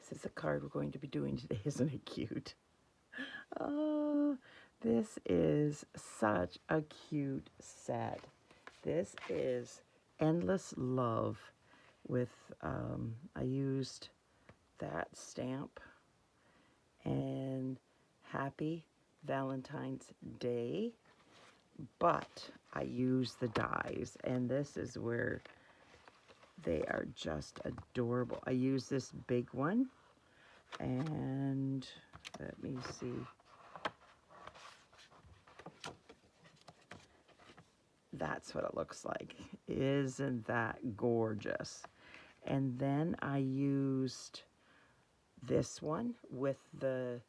This is the card we're going to be doing today. Isn't it cute? Oh, this is such a cute set. This is Endless Love with, I used that stamp, and Happy Valentine's Day, but I use the dies, and this is where they are just adorable. I use this big one, and let me see. That's what it looks like. Isn't that gorgeous? And then I used this one with the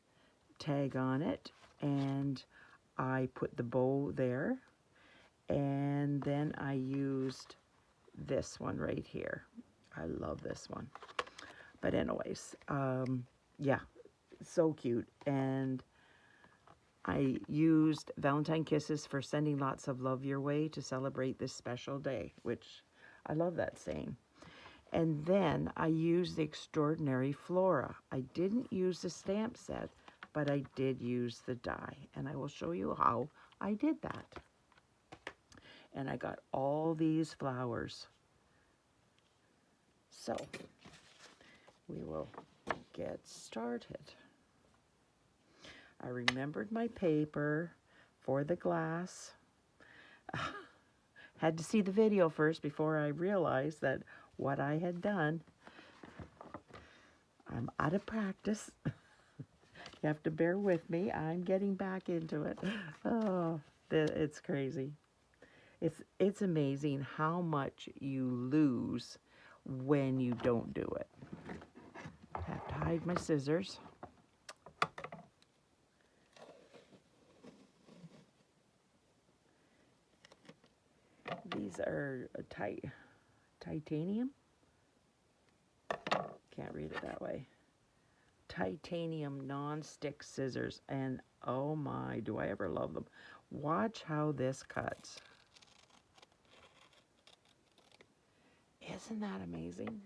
tag on it, and I put the bow there, and then I used this one right here. I love this one. But anyways, yeah, so cute. And I used Valentine Kisses for sending lots of love your way to celebrate this special day, which I love that saying. And then I used the Extraordinary Flora. I didn't use the stamp set, but I did use the die, and I will show you how I did that. And I got all these flowers. So we will get started. I remembered my paper for the glass. Had to see the video first before I realized that what I had done. I'm out of practice. You have to bear with me. I'm getting back into it. Oh, it's crazy. It's amazing how much you lose when you don't do it. I have to hide my scissors. These are titanium. Can't read it that way. Titanium non-stick scissors, and oh my, do I ever love them. Watch how this cuts. Isn't that amazing?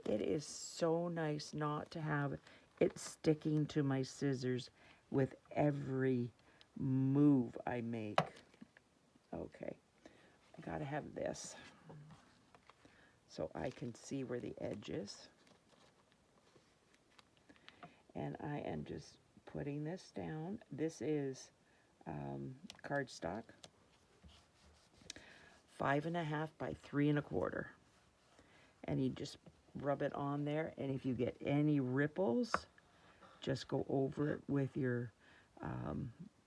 It is so nice not to have it sticking to my scissors with every move I make. Okay, I gotta have this so I can see where the edge is. And I am just putting this down. This is cardstock, 5.5 by 3 1/4. And you just rub it on there, and if you get any ripples, just go over it with your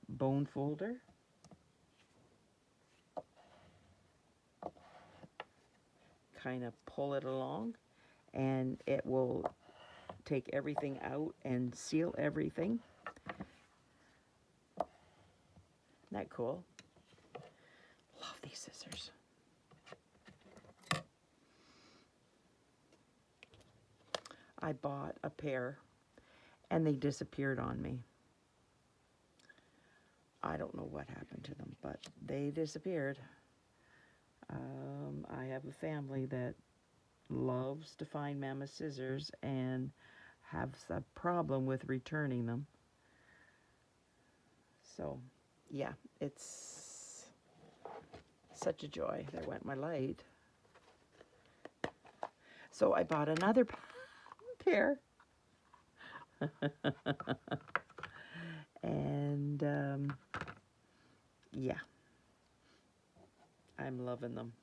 bone folder. Kind of pull it along, and it will take everything out and seal everything. Isn't that cool? Love these scissors. I bought a pair, and they disappeared on me. I don't know what happened to them, but they disappeared. I have a family that loves to find Mama scissors and has a problem with returning them. So, yeah, it's such a joy. There went my light. So I bought another pair. And, yeah, I'm loving them.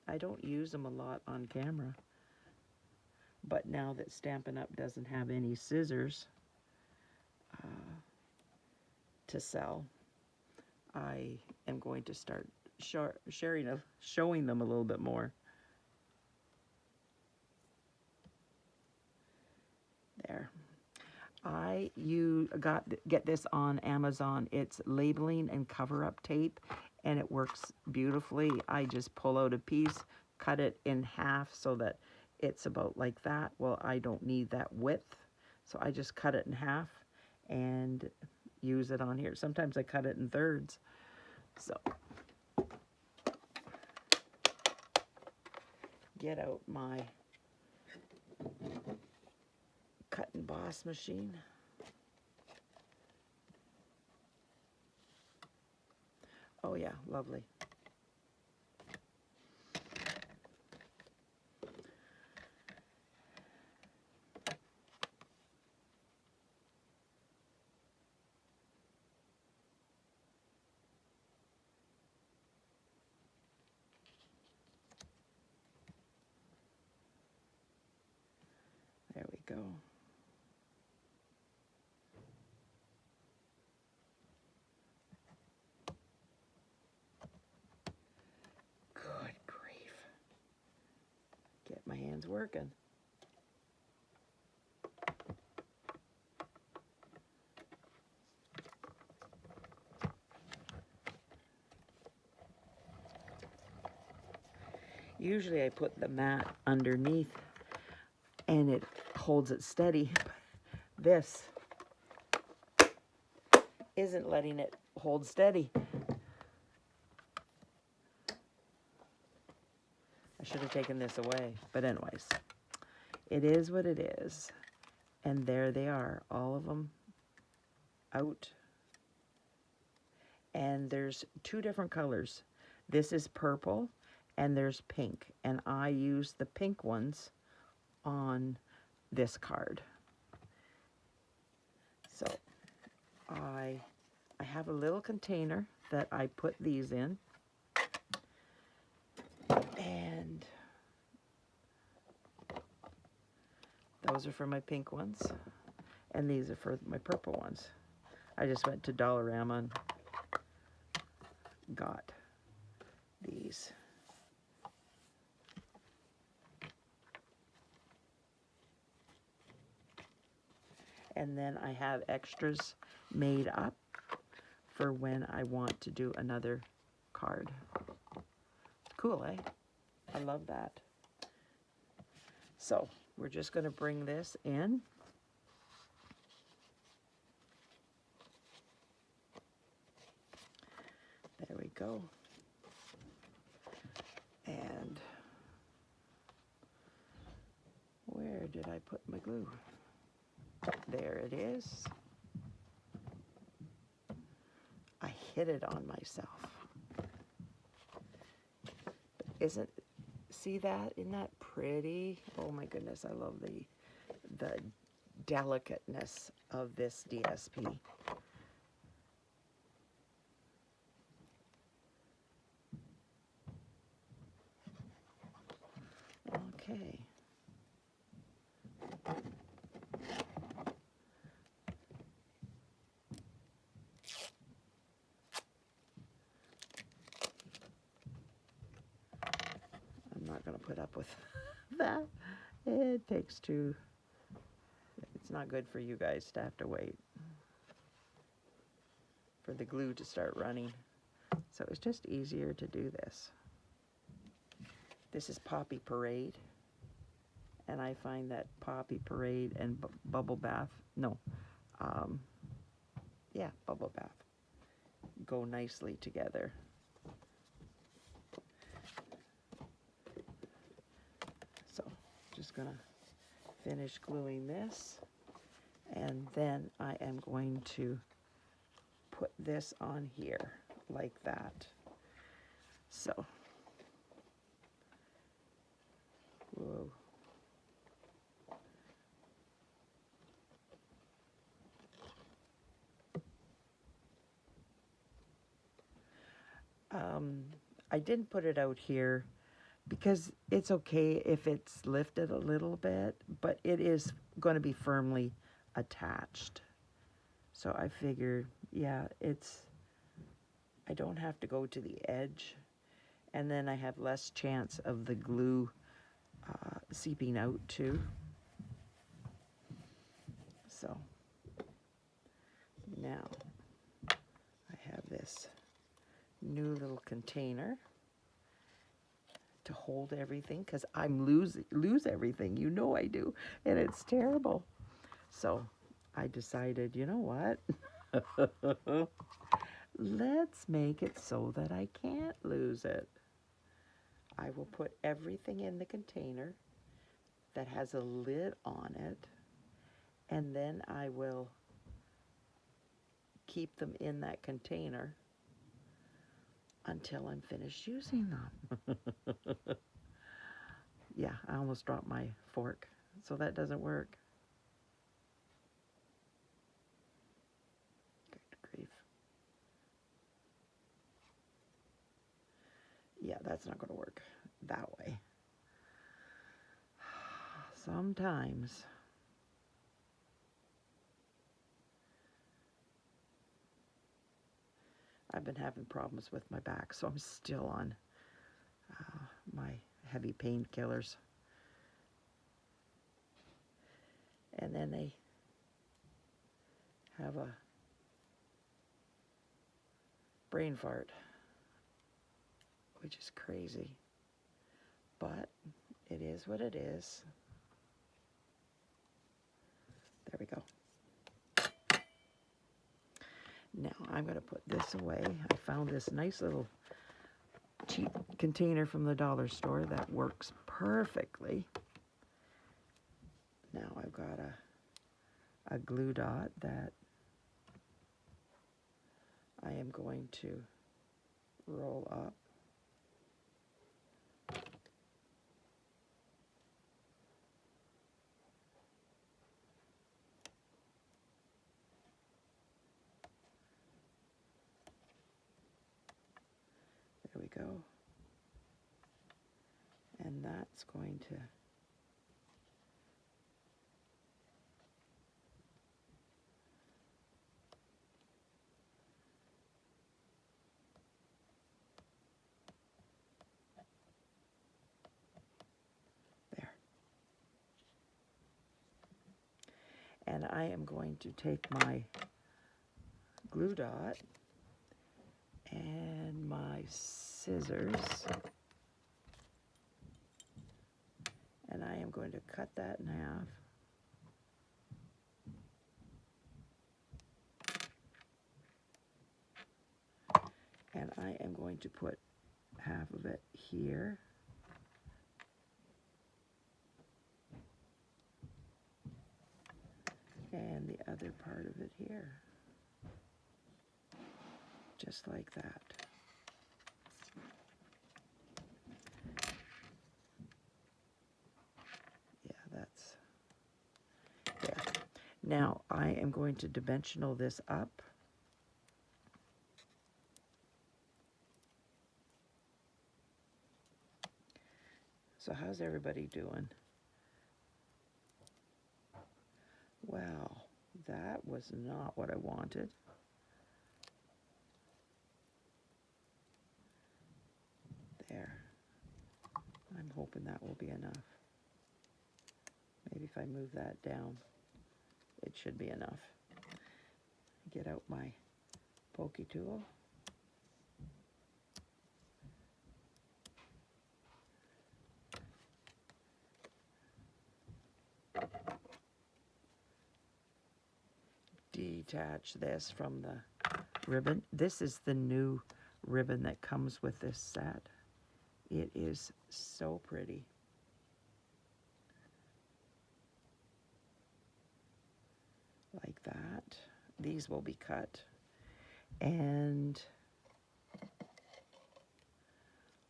I don't use them a lot on camera, but now that Stampin' Up! Doesn't have any scissors to sell, I am going to start showing them a little bit more. There. Get this on Amazon. It's labeling and cover-up tape, and it works beautifully. I just pull out a piece, cut it in half so that it's about like that. Well, I don't need that width, so I just cut it in half and use it on here. Sometimes I cut it in thirds. So get out my cut and emboss machine. Oh yeah, lovely. There we go. Good grief. Get my hands working. Usually I put the mat underneath and it holds it steady. This isn't letting it hold steady. I should have taken this away, but anyways, it is what it is. And there they are, all of them out. And there's two different colors. This is purple and there's pink, and I use the pink ones on this card. So I have a little container that I put these in, and those are for my pink ones, and these are for my purple ones. I just went to Dollarama and got these. And then I have extras made up for when I want to do another card. Cool, eh? I love that. So we're just going to bring this in. There we go. And where did I put my glue? There it is. I hit it on myself. But see that? Isn't that pretty? Oh my goodness, I love the delicateness of this DSP. Okay. I'm not going to put up with that. It takes too... It's not good for you guys to have to wait for the glue to start running. So it's just easier to do this. This is Poppy Parade. And I find that Poppy Parade and Bubble Bath, yeah, Bubble Bath go nicely together. So, just gonna finish gluing this, and then I am going to put this on here like that. So, whoa. I didn't put it out here because it's okay if it's lifted a little bit, but it is going to be firmly attached. So I figure, yeah, I don't have to go to the edge, and then I have less chance of the glue seeping out too. So now I have this new little container to hold everything, because I'm lose everything, you know I do, and it's terrible. So I decided, you know what? Let's make it so that I can't lose it. I will put everything in the container that has a lid on it, and then I will keep them in that container until I'm finished using them. Yeah, I almost dropped my fork, so that doesn't work. Good grief. Yeah, that's not going to work that way. Sometimes. I've been having problems with my back, so I'm still on my heavy painkillers. And then they have a brain fart, which is crazy. But it is what it is. There we go. Now I'm going to put this away. I found this nice little cheap container from the dollar store that works perfectly. Now I've got a glue dot that I am going to roll up. There we go. And that's going to there. And I am going to take my glue dot and my scissors, and I am going to cut that in half. And I am going to put half of it here. And the other part of it here. Just like that. Yeah, that's there. Now I am going to dimensional this up. So how's everybody doing? Well, that was not what I wanted. There. I'm hoping that will be enough. Maybe if I move that down, it should be enough. Get out my pokey tool. Detach this from the ribbon. This is the new ribbon that comes with this set. It is so pretty. Like that. These will be cut. And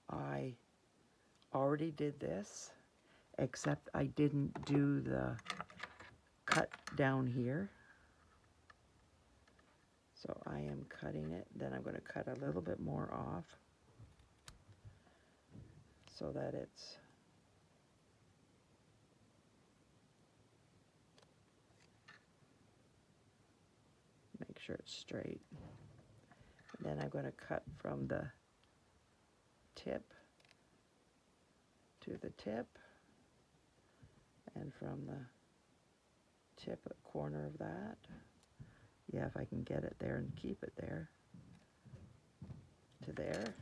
I already did this, except I didn't do the cut down here. So I am cutting it, then I'm going to cut a little bit more off so that it's make sure it's straight. And then I'm going to cut from the tip to the tip, and from the tip corner of that. Yeah, if I can get it there and keep it there, to there,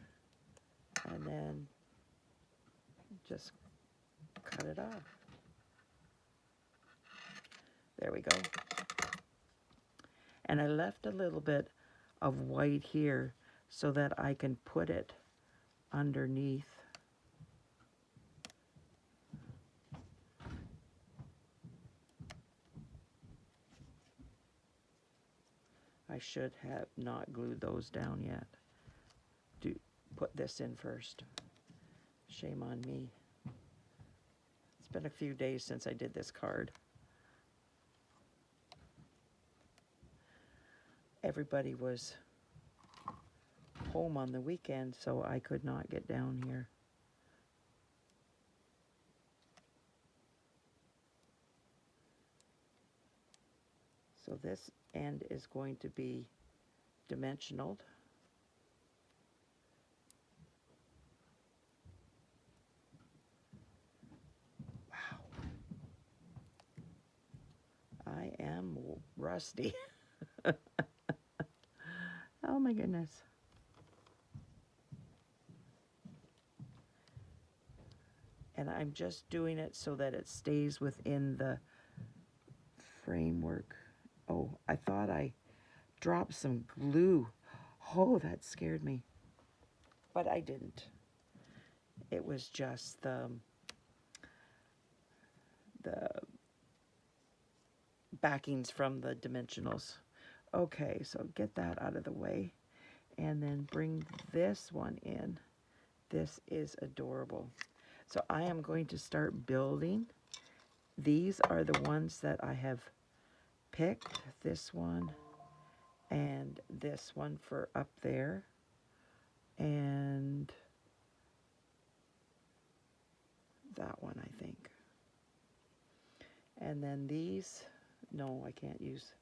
and then just cut it off. There we go. And I left a little bit of white here so that I can put it underneath I should have not glued those down yet. Put this in first. Shame on me. It's been a few days since I did this card. Everybody was home on the weekend, so I could not get down here. So this end is going to be dimensional. Wow. I am rusty. Oh my goodness. And I'm just doing it so that it stays within the framework. Oh, I thought I dropped some glue. Oh, that scared me. But I didn't. It was just the backings from the dimensionals. Okay, so get that out of the way. And then bring this one in. This is adorable. So I am going to start building. These are the ones that I have picked. This one and this one for up there. And that one, I think. And then these, no, I can't use.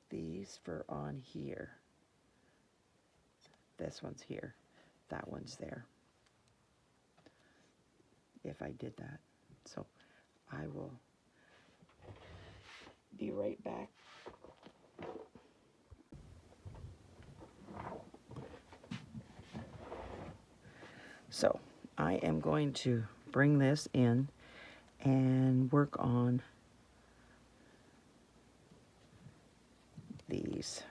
These for on here. This one's here. That one's there. If I did that. So I will be right back. So I am going to bring this in and work on these.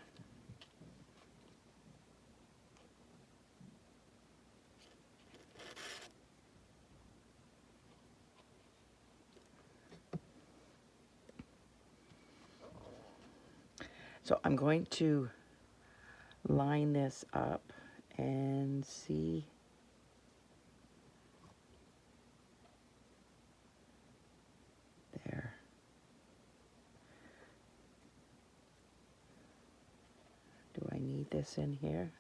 So I'm going to line this up and see. There. Do I need this in here?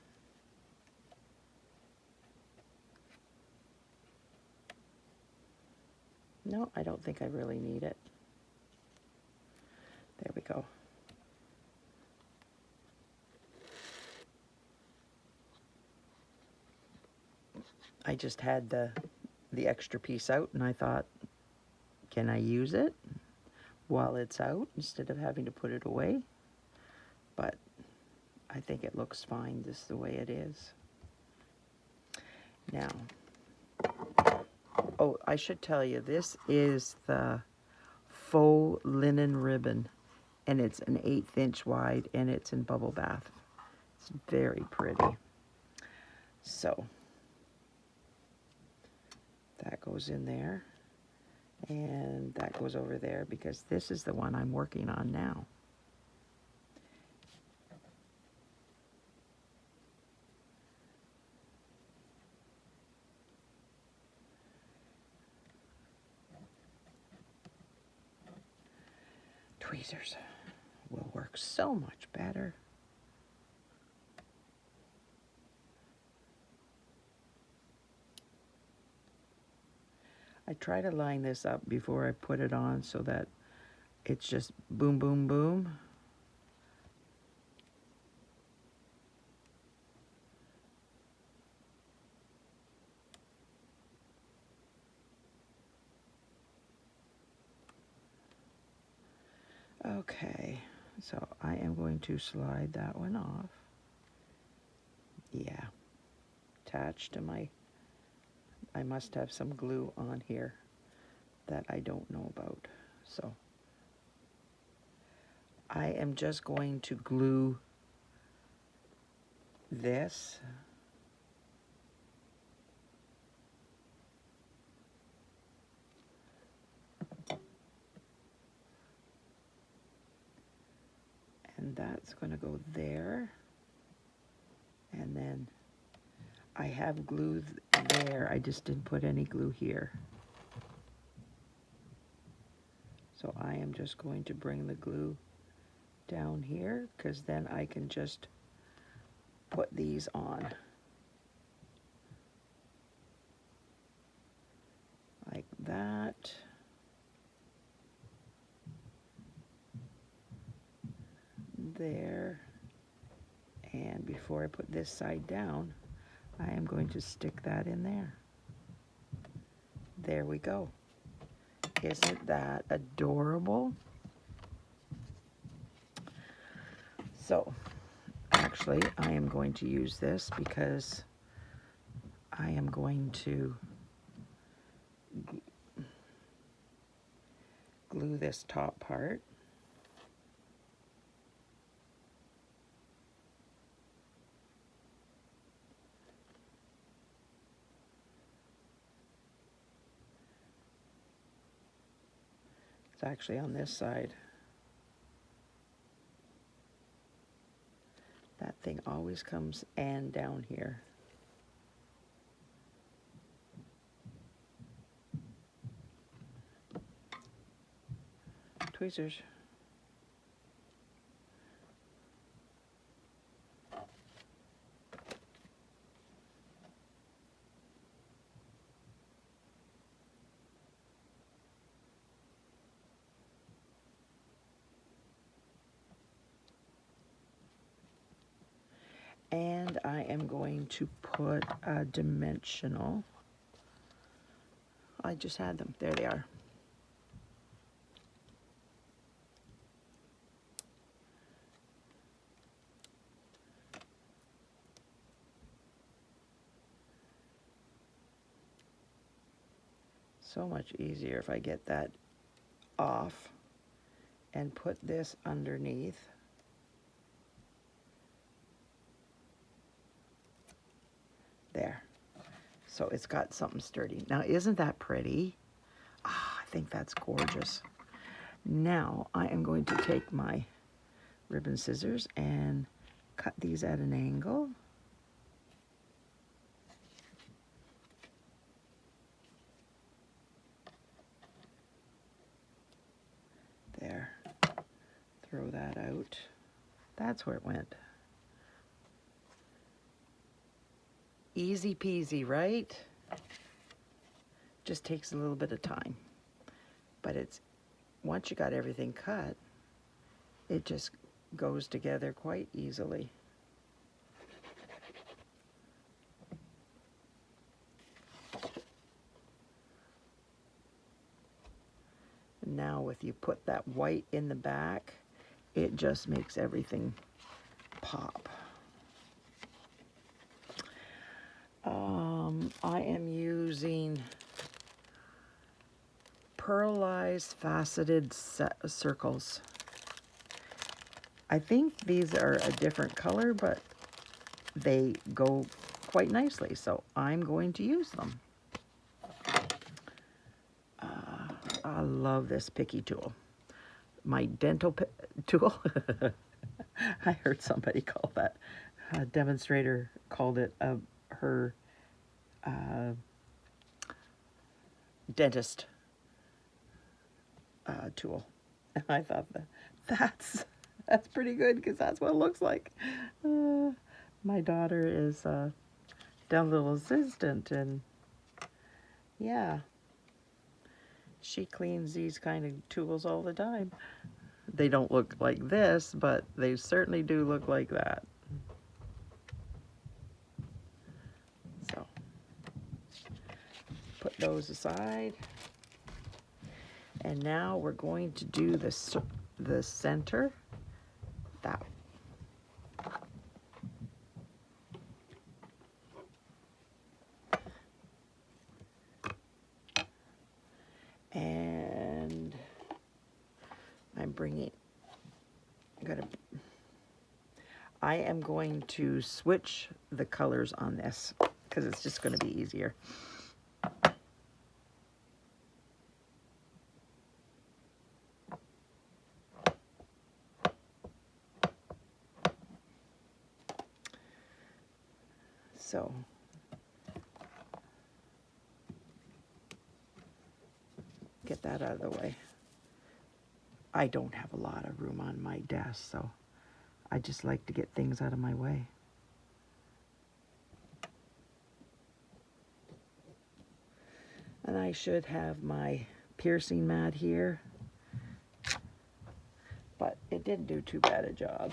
No, I don't think I really need it. There we go. I just had the extra piece out and I thought, can I use it while it's out instead of having to put it away? But I think it looks fine just the way it is. Now, oh, I should tell you, this is the faux linen ribbon, and it's an 1/8 inch wide, and it's in bubble bath. It's very pretty. So that goes in there, and that goes over there, because this is the one I'm working on now. Tweezers will work so much better. I try to line this up before I put it on so that it's just boom, boom, boom. Okay, so I am going to slide that one off. Yeah, attached to my, I must have some glue on here that I don't know about. So I am just going to glue this. that's going to go there. And then I have glue there. I just didn't put any glue here. So I am just going to bring the glue down here, because then I can just put these on. Like that. There. And before I put this side down, I am going to stick that in there. There we go. Isn't that adorable? So, actually, I am going to use this because I am going to glue this top part. It's actually on this side. That thing always comes and down here. Tweezers. And I am going to put a dimensional. I just had them. There they are. So much easier if I get that off and put this underneath. There. So it's got something sturdy. Now, isn't that pretty? Ah, I think that's gorgeous. Now, I am going to take my ribbon scissors and cut these at an angle. There. Throw that out. That's where it went. Easy peasy, right? Just takes a little bit of time. But it's, once you got everything cut, it just goes together quite easily. And now if you put that white in the back, it just makes everything pop. I am using Pearlized Faceted circles. I think these are a different color, but they go quite nicely, so I'm going to use them. I love this picky tool. My dental tool. I heard somebody call that, a demonstrator called it her dentist tool. And I thought that's pretty good, because that's what it looks like. My daughter is a dental assistant, and yeah, she cleans these kind of tools all the time. They don't look like this, but they certainly do look like that. So, put those aside. And now we're going to do the center. That. And I am going to switch the colors on this, because it's just going to be easier. So get that out of the way. I don't have a lot of room on my desk, so I just like to get things out of my way. And I should have my piercing mat here, but it didn't do too bad a job.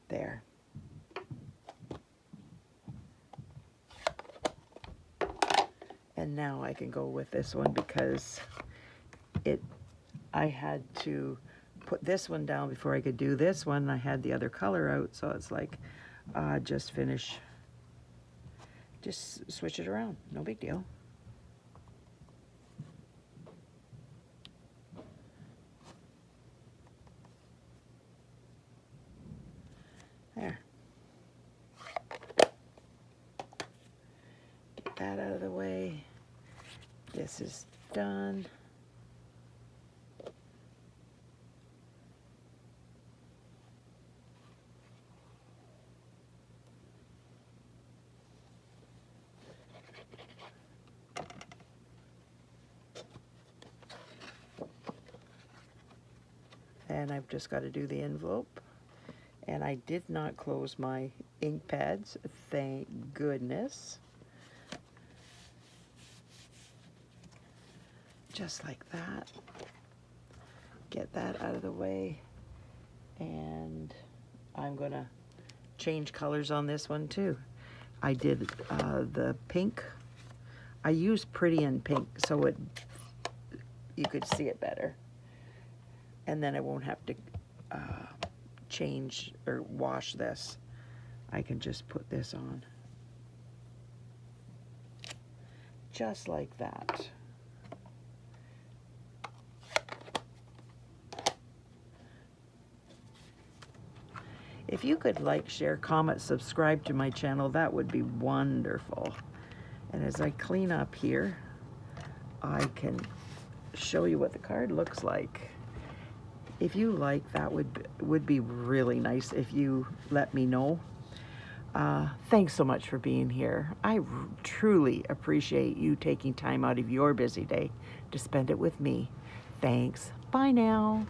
There. And now I can go with this one because I had to put this one down before I could do this one. I had the other color out, so it's like, just switch it around. No big deal. There. Get that out of the way. This is done. And I've just got to do the envelope. And I did not close my ink pads, thank goodness. Just like that. Get that out of the way. And I'm gonna change colors on this one too. I did the pink. I used Pretty in Pink so you could see it better. And then I won't have to change or wash this. I can just put this on. Just like that. If you could like, share, comment, subscribe to my channel, that would be wonderful. And as I clean up here, I can show you what the card looks like. If you like, that would be really nice if you let me know. Thanks so much for being here. I truly appreciate you taking time out of your busy day to spend it with me. Thanks. Bye now.